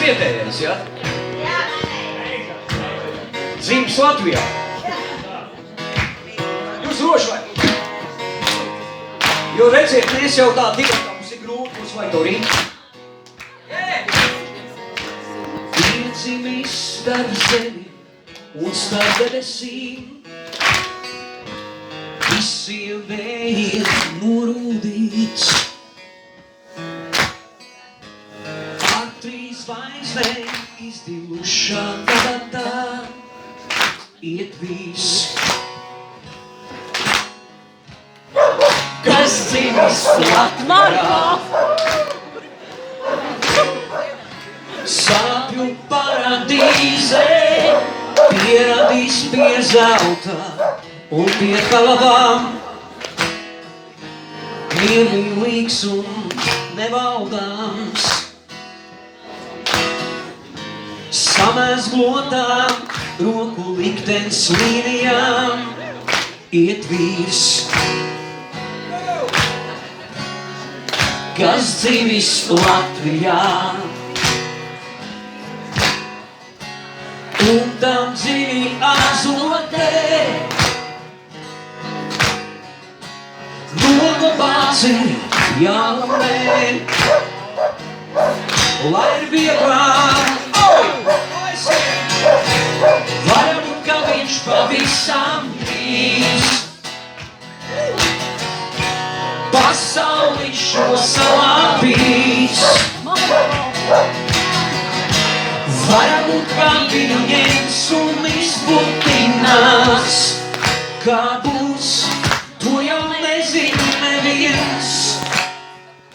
vietējais, ja? Dzimis Latvijā. Jūs droši vai? Jo redziet, mēs jau tā divi, ka mums ir grūti, mums vai to rīt. Piedzimis starp zemi un starp debesīm, visiem vējiem norūdīts. Ar 3 zvaigznēm izdilušā gabatā iet viss. Kas dzimis Latvijā, sāpju paradīzē, pieradīs pie zelta un pie kalavām. Miermīlīgs un nevaldāms, samēzglotām roku liktens līnijām iet vīrs. Kas dzimis Latvijā, un tam dzīvi azotē, nomu bāci jālamē, lai ir vieglāk, varbūt, ka viņš pavisam drīz pasauli šo salāpīs. Varbūt, ka viņu ņems un izputinās, kā